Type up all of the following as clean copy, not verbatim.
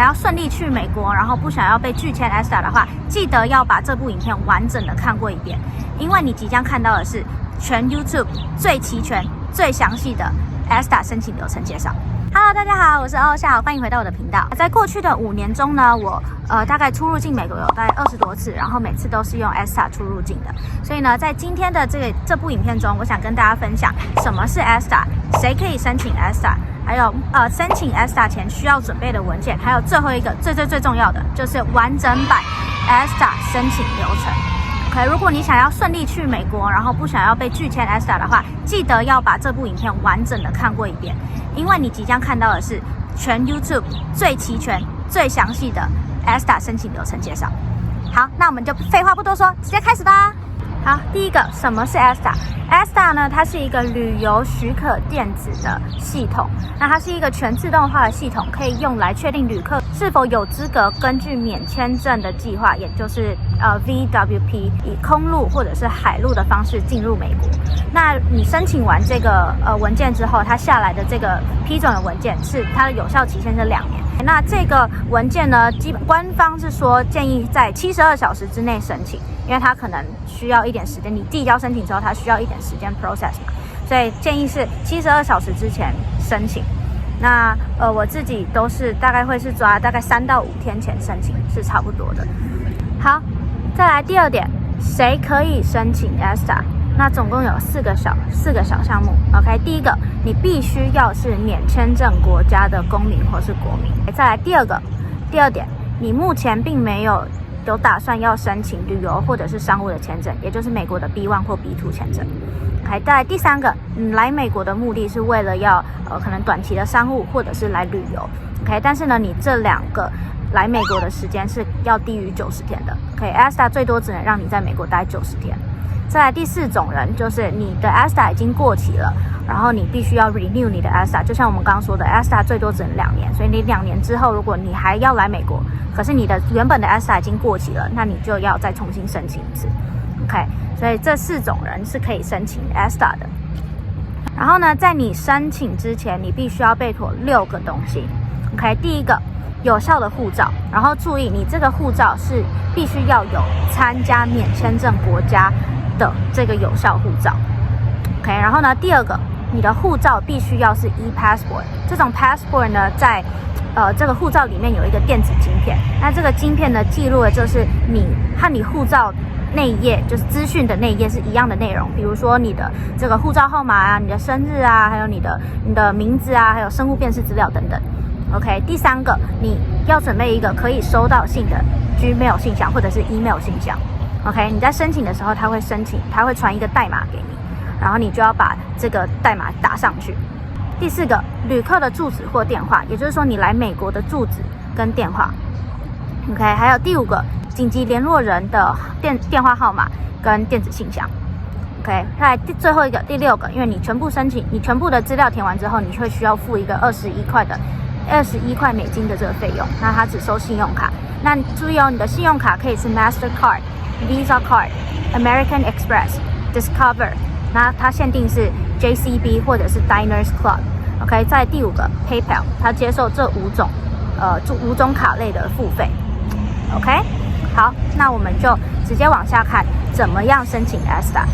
要顺利去美国，然后不想要被拒签 ESTA 的话，记得要把这部影片完整的看过一遍，因为你即将看到的是全 YouTube 最齐全、最详细的 ESTA 申请流程介绍。Hello， 大家好，我是欧夏，欢迎回到我的频道。在过去的5年中呢，我大概出入境美国有大概20多次，然后每次都是用 ESTA 出入境的。所以呢，在今天的这部影片中，我想跟大家分享什么是 ESTA， 谁可以申请 ESTA， 还有申请 ESTA 前需要准备的文件，还有最后一个最重要的就是完整版 ESTA 申请流程。OK， 如果你想要顺利去美国，然后不想要被拒签 ESTA 的话，记得要把这部影片完整的看过一遍，因为你即将看到的是全 YouTube 最齐全、最详细的 ESTA 申请流程介绍。好，那我们就废话不多说，直接开始吧。好，第一个，什么是 ESTA？ESTA 呢，它是一个旅游许可电子的系统。那它是一个全自动化的系统，可以用来确定旅客是否有资格根据免签证的计划，也就是VWP， 以空路或者是海路的方式进入美国。那你申请完这个文件之后，它下来的这个批准的文件是它的有效期限是2年。那这个文件呢，官方是说建议在72小时之内申请，因为它可能需要一点时间，你递交申请之后，它需要一点时间 process 嘛，所以建议是72小时之前申请。那我自己都是大概会是抓大概3到5天前申请是差不多的。好，再来第二点，谁可以申请 ESTA？ 那总共有4个小项目。OK， 第一个，你必须要是免签证国家的公民或是国民。再来第二点，你目前并没有打算要申请旅游或者是商务的签证，也就是美国的 B1 或 B2 签证。OK， 再来第3个，你来美国的目的是为了要可能短期的商务或者是来旅游。OK， 但是呢，你这2个来美国的时间是要低于90天的。OK，ESTA 最多只能让你在美国待90天。再来第4种人，就是你的 ESTA 已经过期了，然后你必须要 renew 你的 ESTA， 就像我们刚刚说的 ESTA 最多只能2年，所以你2年之后，如果你还要来美国，可是你的原本的 ESTA 已经过期了，那你就要再重新申请一次。OK， 所以这4种人是可以申请 ESTA 的。然后呢，在你申请之前，你必须要备妥6个东西。OK， 第一个，有效的护照，然后注意你这个护照是必须要有参加免签证国家的这个有效护照。OK， 然后呢，第二个，你的护照必须要是 e-passport， 这种 passport 呢，在这个护照里面有一个电子晶片，那这个晶片呢，记录的就是你和你护照那一页，就是资讯的那一页是一样的内容，比如说你的这个护照号码啊，你的生日啊，还有你的名字啊，还有生物辨识资料等等。OK， 第3个，你要准备一个可以收到信的 Gmail 信箱或者是 email 信箱。OK， 你在申请的时候，它会传一个代码给你，然后你就要把这个代码打上去。第4个，旅客的住址或电话，也就是说你来美国的住址跟电话。OK， 还有第5个，紧急联络人的电话号码跟电子信箱。OK， 再来最后一个，第6个，因为你全部的资料填完之后，你会需要付一个21块美金的这个费用，那它只收信用卡。那注意哦，你的信用卡可以是 Mastercard、Visa Card、American Express、Discover， 那它限定是 JCB 或者是 Diners Club。OK， 在第5个 PayPal， 它接受这5种卡类的付费。OK， 好，那我们就直接往下看怎么样申请 ESTA。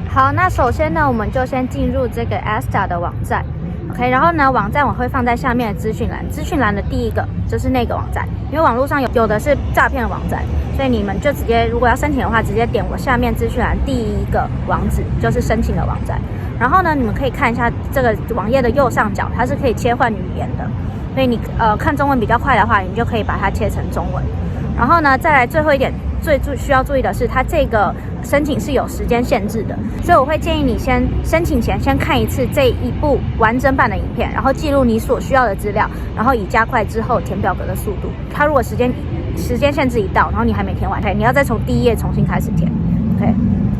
好，那首先呢，我们就先进入这个 ESTA 的网站。OK， 然后呢，网站我会放在下面的资讯栏，资讯栏的第1个就是那个网站，因为网络上有的是诈骗的网站，所以你们就直接如果要申请的话，直接点我下面资讯栏第1个网址，就是申请的网站。然后呢，你们可以看一下这个网页的右上角，它是可以切换语言的，所以你看中文比较快的话，你就可以把它切成中文。然后呢，再来最后一点，最需要注意的是，它这个申请是有时间限制的，所以我会建议你先申请前先看一次这一部完整版的影片，然后记录你所需要的资料，然后以加快之后填表格的速度。它如果时间限制一到，然后你还没填完，你要再从第1页重新开始填。OK，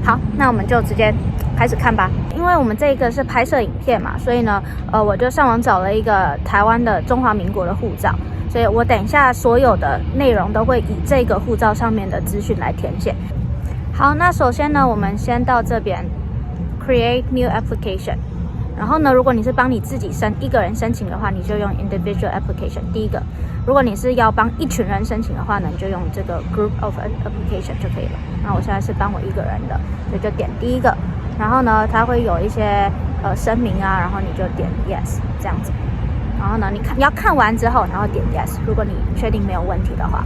好，那我们就直接开始看吧。因为我们这个是拍摄影片嘛，所以呢，我就上网找了一个台湾的中华民国的护照。所以我等一下所有的内容都会以这个护照上面的资讯来填写。好，那首先呢，我们先到这边 Create New Application， 然后呢，如果你是帮你自己一个人申请的话，你就用 Individual Application 第1个。如果你是要帮一群人申请的话呢，你就用这个 Group of Application 就可以了。那我现在是帮我一个人的，所以就点第一个。然后呢，它会有一些声明啊，然后你就点 Yes 这样子。然后呢，你要看完之后，然后点 Yes。如果你确定没有问题的话，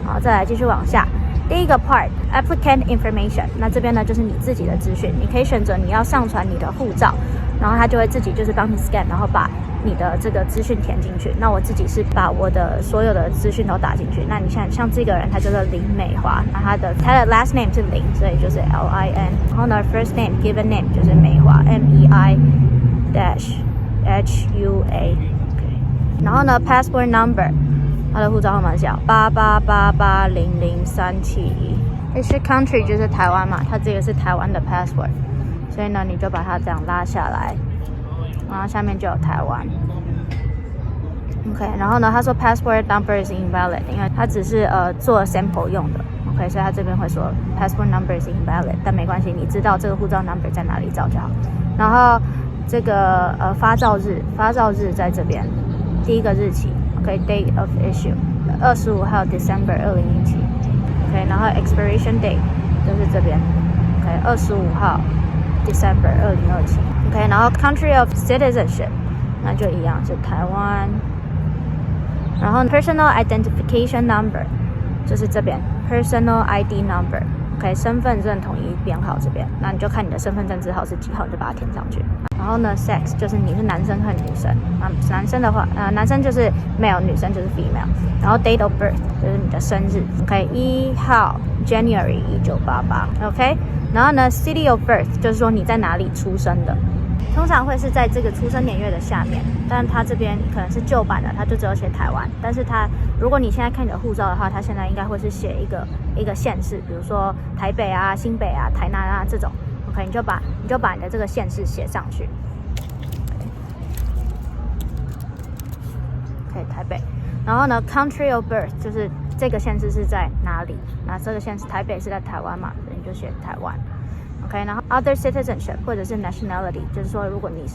好，再来继续往下。第一个 part applicant information， 那这边呢就是你自己的资讯，你可以选择你要上传你的护照，然后它就会自己就是帮你 scan， 然后把你的这个资讯填进去。那我自己是把我的所有的资讯都打进去。那你像这个人，他叫做林美华，那他的 last name 是林，所以就是 LIN。然后呢 first name given name 就是美华 MEI-HUA。然后呢 passport number。他的护照号码是88880037。Issue country 就是台湾嘛，它这个是台湾的 passport， 所以呢，你就把它这样拉下来，然后下面就有台湾。OK， 然后呢，他说 passport number is invalid， 因为它只是做 sample 用的。OK， 所以他这边会说 passport number is invalid， 但没关系，你知道这个护照 number 在哪里找就好。然后这个发照日在这边，第一个日期。OK， date of issue 25号 December 2017。OK， 然后 expiration date 就是这边。OK， 25号 December 2027。OK， 然后 country of citizenship 那就一样是台湾。然后 personal identification number 就是这边 personal ID number。OK， 身份证统一编号这边，那你就看你的身份证字号是几号，你就把它填上去。然后呢 ，sex 就是你是男生和女生。男生的话，男生就是 male， 女生就是 female。然后 date of birth 就是你的生日。OK， 1号 January 1988。OK， 然后呢 city of birth 就是说你在哪里出生的。通常会是在这个出生年月的下面，但它这边可能是旧版的，它就只有写台湾。但是它，如果你现在看你的护照的话，它现在应该会是写一个县市，比如说台北啊、新北啊、台南啊这种。OK， 你就把你的这个县市写上去。OK， 台北。然后呢 ，country of birth 就是这个县市是在哪里？那这个县市台北是在台湾嘛，所以你就写台湾。OK， 然后 other citizenship 或者是 nationality， 就是说如果你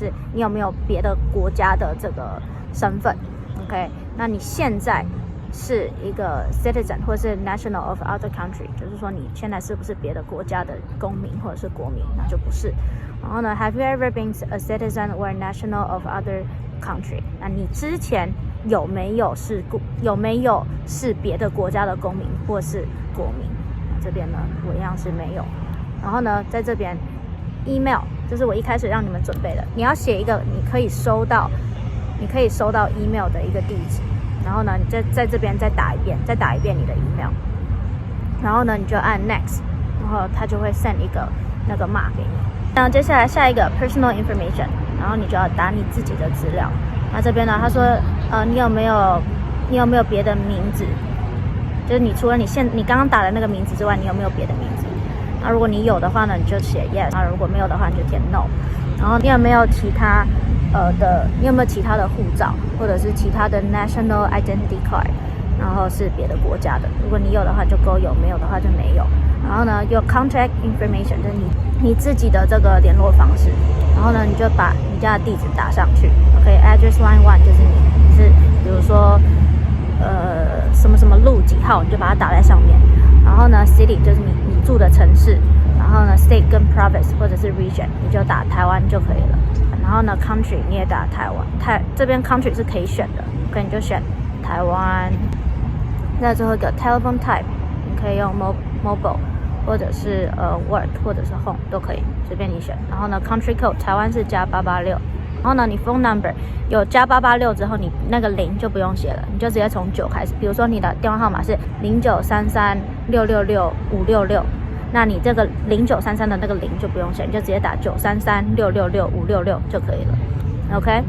有没有别的国家的这个身份 ，OK， 那你现在是一个 citizen 或是 national of other country， 就是说你现在是不是别的国家的公民或者是国民，那就不是。然后呢 ，Have you ever been a citizen or national of other country？ 那你之前有没有是别的国家的公民或是国民？这边呢，我一样是没有。然后呢，在这边 email 就是我一开始让你们准备的，你要写一个你可以收到 email 的一个地址，然后呢，你在这边再打一遍你的 email， 然后呢，你就按 next， 然后它就会 send 一个那个码给你。然后接下来下一个 personal information， 然后你就要打你自己的资料。那这边呢，他说你有没有别的名字？就是你除了你刚刚打的那个名字之外，你有没有别的名字？那如果你有的话呢，你就写 yes； 那如果没有的话，你就填 no。然后你有没有其他的护照，或者是其他的 national identity card， 然后是别的国家的？如果你有的话就勾有，没有的话就没有。然后呢，有 contact information， 就是你自己的这个联络方式。然后呢，你就把你家的地址打上去。OK，address line 1就是你是比如说什么什么路几号，你就把它打在上面。然后呢 ，city 就是你住的城市。然后呢 ，state 跟 province 或者是 region， 你就打台湾就可以了。然后呢 ，country 你也打台湾，这边 country 是可以选的，可以你就选台湾。再最后一个 telephone type， 你可以用 mobile 或者是work 或者是 home 都可以，随便你选。然后呢 country code 台湾是+886。然后呢，你 phone number 有+886之后，你那个0就不用写了，你就直接从9开始。比如说你的电话号码是0933666566，那你这个0933的那个0就不用写，你就直接打933666566就可以了。OK，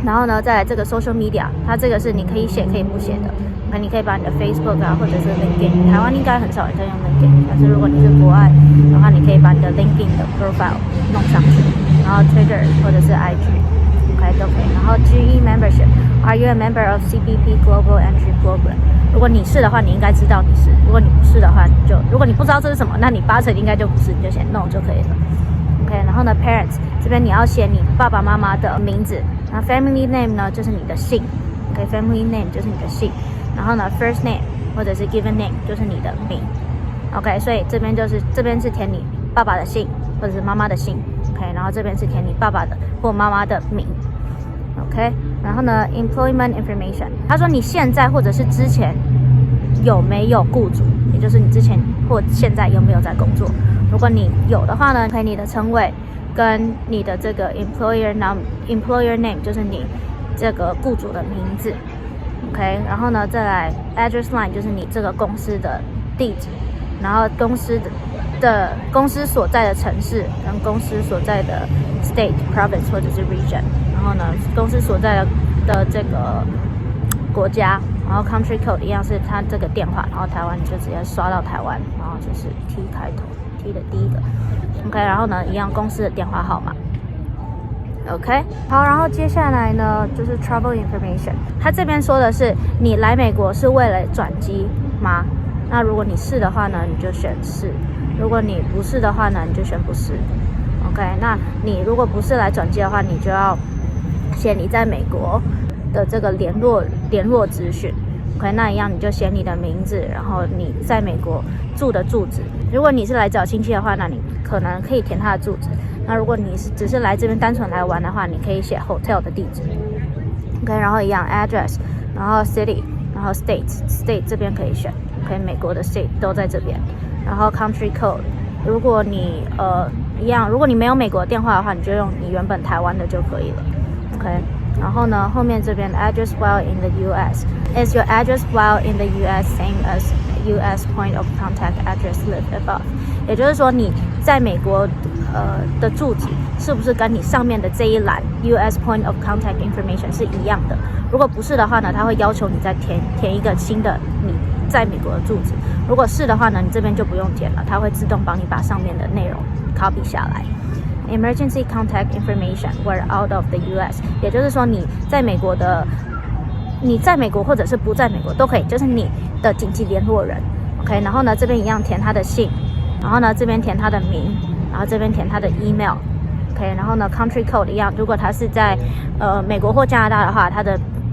然后呢，再来这个 social media， 它这个是你可以写可以不写的。那你可以把你的 Facebook 啊，或者是 LinkedIn， 台湾应该很少人在用 LinkedIn， 但是如果你是国外的话，你可以把你的 LinkedIn 的 profile 弄上去，然后 Twitter 或者是 IG，OK 都可以。然后 GE membership，Are you a member of CBP Global Entry Program？ 如果你是的话，你应该知道你是；如果你不是的话，如果你不知道这是什么，那你8成应该就不是，你就写 No 就可以了。OK， 然后呢 ，Parents 这边你要写你爸爸妈妈的名字，那 Family name 呢就是你的姓。，OK，family name 就是你的姓，然后呢 first name 或者是 given name 就是你的名 ，OK， 所以这边是填你爸爸的姓或者是妈妈的姓 ，OK， 然后这边是填你爸爸的或妈妈的名 ，OK， 然后呢 employment information， 他说你现在或者是之前有没有雇主，也就是你之前或现在有没有在工作，如果你有的话呢，可以你的称谓跟你的这个 employer name 就是你这个雇主的名字 ，OK， 然后呢再来 address line 就是你这个公司的地址，然后公司所在的城市跟公司所在的 state、province 或者是 region， 然后呢公司所在的这个国家，然后 country code 一样是它这个电话，然后台湾你就直接刷到台湾，然后就是 T 开头 T 的第一个 ，OK， 然后呢一样公司的电话号码。OK， 好，然后接下来呢就是 travel information。他这边说的是你来美国是为了转机吗？那如果你是的话呢，你就选是；如果你不是的话呢，你就选不是。OK， 那你如果不是来转机的话，你就要写你在美国的这个联络资讯。OK， 那一样你就写你的名字，然后你在美国住的住址。如果你是来找亲戚的话，那你可能可以填他的住址。那如果你只是来这边单纯来玩的话，你可以写 hotel 的地址 ，OK， 然后一样 address， 然后 city， 然后 state 这边可以选 ，OK， 美国的 state 都在这边，然后 country code， 如果你一样，如果你没有美国电话的话，你就用你原本台湾的就可以了 ，OK， 然后呢后面这边 address while in the U.S. Is your address while in the U.S. same as U.S. point of contact address listed above？ 也就是说你在美国的住址是不是跟你上面的这一栏 U.S. point of contact information 是一样的？如果不是的话呢，它会要求你再填一个新的你在美国的住址。如果是的话呢，你这边就不用填了，它会自动帮你把上面的内容 copy 下来。Emergency contact information were out of the U.S. 也就是说你在美国或者是不在美国都可以，就是你的紧急联络人 ，OK， 然后呢这边一样填他的姓，然后呢这边填他的名，然后这边填他的 email，OK， 然后呢 country code 一样，如果他是在美国或加拿大的话，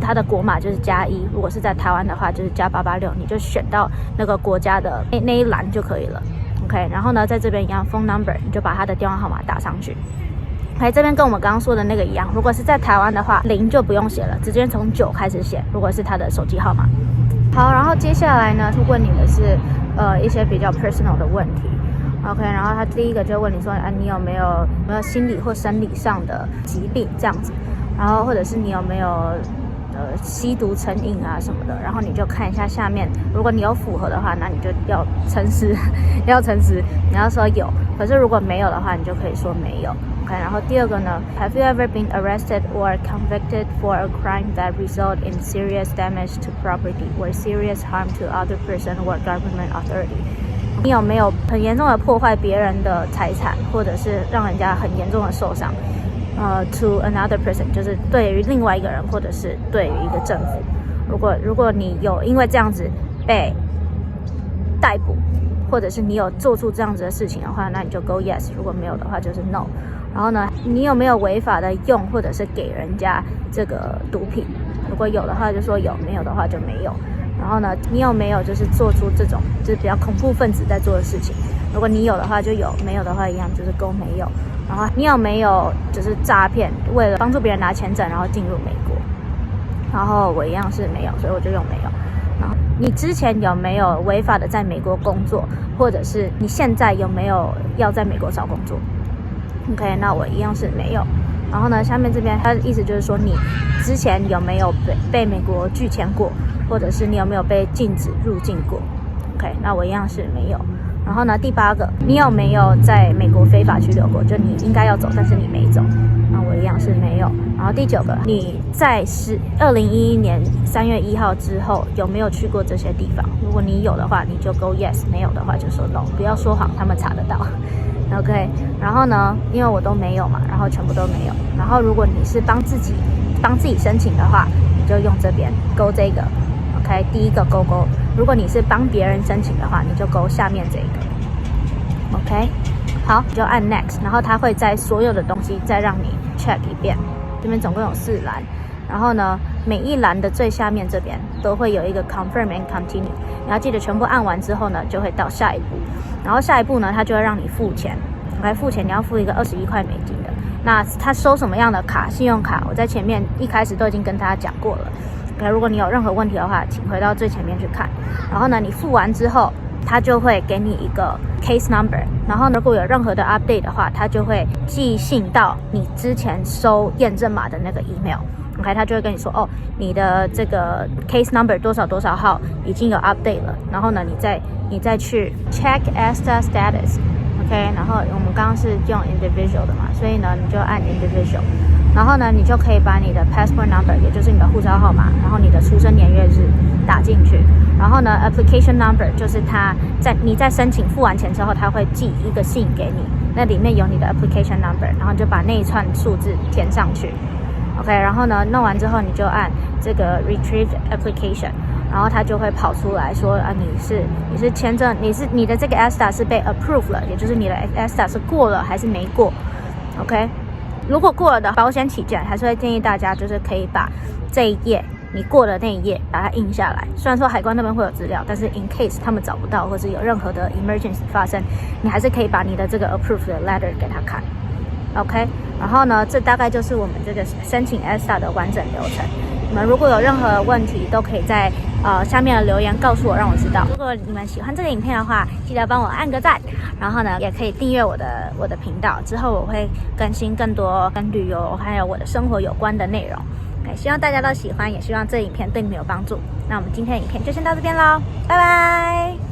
他的国码就是+1，如果是在台湾的话就是+886，你就选到那个国家的那一栏就可以了 ，OK， 然后呢在这边一样 phone number， 你就把他的电话号码打上去。OK， 这边跟我们刚刚说的那个一样，如果是在台湾的话，0就不用写了，直接从9开始写。如果是他的手机号码。好，然后接下来呢，问你的是一些比较 personal 的问题。OK， 然后他第一个就问你说你有没有心理或生理上的疾病这样子，然后或者是你有没有吸毒成瘾啊什么的，然后你就看一下下面，如果你有符合的话，那你就要诚实，你要说有，可是如果没有的话，你就可以说没有。OK， 然后第二个呢 ，Have you ever been arrested or convicted for a crime that result in serious damage to property or serious harm to other person or government authority？ 你有没有很严重的破坏别人的财产，或者是让人家很严重的受伤？To another person， 就是对于另外一个人，或者是对于一个政府。如果你有因为这样子被逮捕，或者是你有做出这样子的事情的话，那你就 go yes， 如果没有的话就是 no。然后呢，你有没有违法的用或者是给人家这个毒品？如果有的话就说有，没有的话就没有。然后呢，你有没有就是做出这种就是比较恐怖分子在做的事情？如果你有的话就有，没有的话一样就是勾没有。然后你有没有就是诈骗，为了帮助别人拿签证然后进入美国？然后我一样是没有，所以我就用没有。然后你之前有没有违法的在美国工作，或者是你现在有没有要在美国找工作？ OK， 那我一样是没有。然后呢，下面这边它的意思就是说，你之前有没有被美国拒签过，或者是你有没有被禁止入境过 ？OK， 那我一样是没有。然后呢，第8个，你有没有在美国非法拘留过？就你应该要走，但是你没走。那我一样是没有。然后第9个，你在2011年3月1号之后有没有去过这些地方？如果你有的话，你就勾 yes； 没有的话就说 no。不要说谎，他们查得到。OK， 然后呢，因为我都没有嘛，然后全部都没有。然后如果你是帮自己申请的话，你就用这边勾这个。OK， 第一个勾勾。如果你是帮别人申请的话，你就勾下面这个。OK， 好，你就按 Next， 然后它会在所有的东西再让你 check 一遍。这边总共有4栏，然后呢，每一栏的最下面这边都会有一个 Confirm and Continue， 你要记得全部按完之后呢，就会到下一步，然后下一步呢，它就会让你付钱。OK， 付钱你要付一个21块美金的。那他收什么样的卡？信用卡，我在前面一开始都已经跟大家讲过了。OK， 如果你有任何问题的话，请回到最前面去看。然后呢，你付完之后，他就会给你一个 case number， 然后如果有任何的 update 的话，他就会寄信到你之前收验证码的那个 email。OK， 他就会跟你说，哦，你的这个 case number 多少多少号已经有 update 了，然后呢，你再去 check ESTA status。OK， 然后我们刚刚是用 individual 的嘛，所以呢，你就按 individual， 然后呢，你就可以把你的 passport number， 也就是你的护照号码，然后你的出生年月日打进去，然后呢 application number 就是你在申请付完钱之后，他会寄一个信给你，那里面有你的 application number， 然后你就把那一串数字填上去。OK， 然后呢，弄完之后你就按这个 retrieve application， 然后它就会跑出来说啊，你是签证，你的这个 ESTA 是被 approve 了，也就是你的 ESTA 是过了还是没过。OK， 如果过了的，保险起见，还是会建议大家就是可以把这一页你过的那一页把它印下来。虽然说海关那边会有资料，但是 in case 他们找不到，或是有任何的 emergency 发生，你还是可以把你的这个 approve 的 letter 给他看。OK， 然后呢，这大概就是我们这个申请 ESTA 的完整流程。你们如果有任何问题，都可以在下面的留言告诉我，让我知道。如果你们喜欢这个影片的话，记得帮我按个赞，然后呢，也可以订阅我的频道。之后我会更新更多跟旅游还有我的生活有关的内容。希望大家都喜欢，也希望这个影片对你们有帮助。那我们今天的影片就先到这边咯，拜拜。